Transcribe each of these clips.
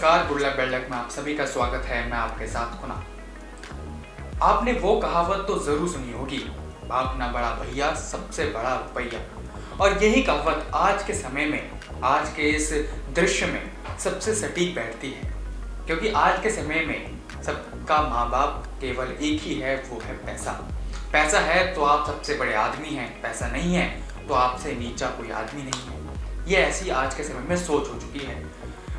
नमस्कार, good luck bad luck में आप सभी का स्वागत है। मैं आपके साथ खुना। आपने वो कहावत तो जरूर सुनी होगी, बाप ना बड़ा भैया सबसे बड़ा रुपैया। और यही कहावत आज के समय में, आज के इस दृश्य में सबसे सटीक बैठती है, क्योंकि आज के समय में सबका माँ बाप केवल एक ही है, वो है पैसा। पैसा है तो आप सबसे बड़े आदमी हैं, पैसा नहीं है तो आपसे नीचा कोई आदमी नहीं है। ये ऐसी आज के समय में सोच हो चुकी है।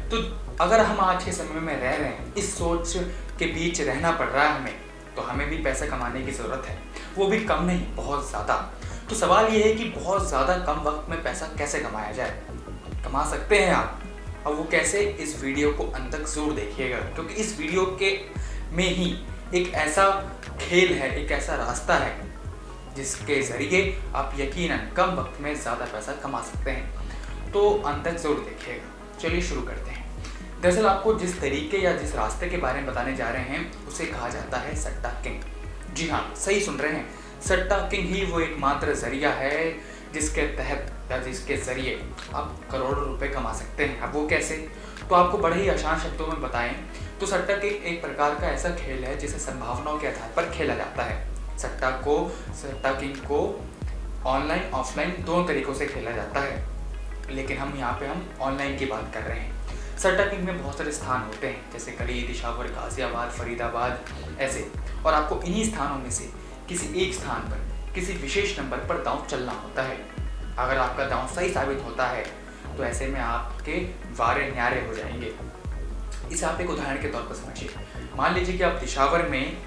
तो अगर हम आज के समय में रह रहे हैं, इस सोच के बीच रहना पड़ रहा है हमें, तो हमें भी पैसा कमाने की ज़रूरत है, वो भी कम नहीं, बहुत ज़्यादा। तो सवाल ये है कि बहुत ज़्यादा कम वक्त में पैसा कैसे कमाया जाए। कमा सकते हैं आप। अब वो कैसे, इस वीडियो को अंत तक ज़रूर देखिएगा, क्योंकि इस वीडियो के में ही एक ऐसा खेल है, एक ऐसा रास्ता है जिसके ज़रिए आप यकीनन कम वक्त में ज़्यादा पैसा कमा सकते हैं। तो अंत तक ज़रूर देखिएगा। चलिए शुरू करते हैं। दरअसल आपको जिस तरीके या जिस रास्ते के बारे में बताने जा रहे हैं, उसे कहा जाता है सट्टा किंग। जी हाँ, सही सुन रहे हैं, सट्टा किंग ही वो एकमात्र जरिया है जिसके तहत या जिसके जरिए आप करोड़ों रुपए कमा सकते हैं। अब वो कैसे, तो आपको बड़े ही आसान शब्दों में बताएं तो सट्टा किंग एक प्रकार का ऐसा खेल है जिसे संभावनाओं के आधार पर खेला जाता है। सट्टा किंग को ऑनलाइन ऑफलाइन दोनों तरीकों से खेला जाता है, लेकिन हम ऑनलाइन की बात कर रहे हैं। सट्टा किंग में बहुत सारे स्थान होते हैं, जैसे कली, दिशावर, गाजियाबाद, फरीदाबाद, ऐसे। और आपको इन्हीं स्थानों में से किसी एक स्थान पर किसी विशेष नंबर पर दांव चलना होता है। अगर आपका दांव सही साबित होता है तो ऐसे में आपके वारे न्यारे हो जाएंगे। इसे आप एक उदाहरण के तौर पर समझिए। मान लीजिए कि आप दिशावर में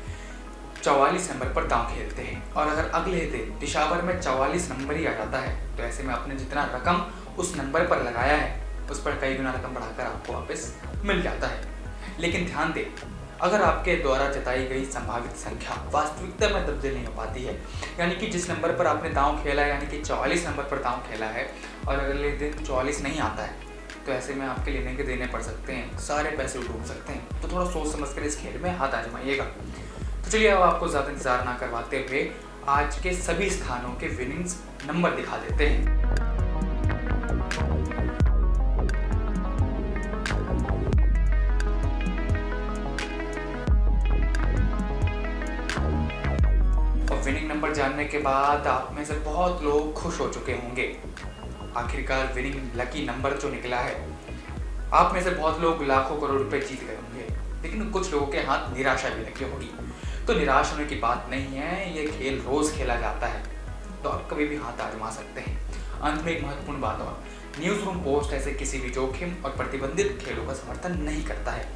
44 नंबर पर दांव खेलते हैं, और अगर अगले दिन दिशावर में 44 नंबर ही आ जाता है, तो ऐसे में आपने जितना रकम उस नंबर पर लगाया है, उस पर कई गुना रकम बढ़ाकर आपको वापस मिल जाता है। लेकिन ध्यान दें, अगर आपके द्वारा जताई गई संभावित संख्या वास्तविकता में तब्दील नहीं हो पाती है, यानी कि जिस नंबर पर आपने दांव खेला है, यानी कि 44 नंबर पर दांव खेला है, और अगले दिन 44 नहीं आता है, तो ऐसे में आपके लेने के देने पड़ सकते हैं, सारे पैसे डूब सकते हैं। तो थोड़ा सोच समझ कर इस खेल में हाथ आजमाइएगा। तो चलिए अब आपको ज़्यादा इंतजार ना करवाते हुए आज के सभी स्थानों के विनिंग्स नंबर दिखा देते हैं। विनिंग नंबर जानने के बाद आप में से बहुत लोग खुश हो चुके होंगे। आखिरकार विनिंग लकी नंबर जो निकला है, आप में से बहुत लोग लाखों करोड़ रुपए जीत गए होंगे, लेकिन कुछ लोगों के हाथ निराशा भी लगी होगी। तो निराश होने की बात नहीं है, ये खेल रोज खेला जाता है, तो आप कभी भी हाथ आजमा सकते हैं। अंत में एक महत्वपूर्ण बात और, न्यूज़ रूम पोस्ट ऐसे किसी भी जोखिम और प्रतिबंधित खेलों का समर्थन नहीं करता है।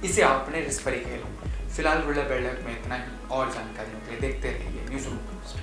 इसे आप अपने रिस्क पर ही खेलें। फिलहाल गुड लक बैड लक में इतना ही। और जानकारियों के लिए देखते रहिए न्यूज़ रूम पोस्ट।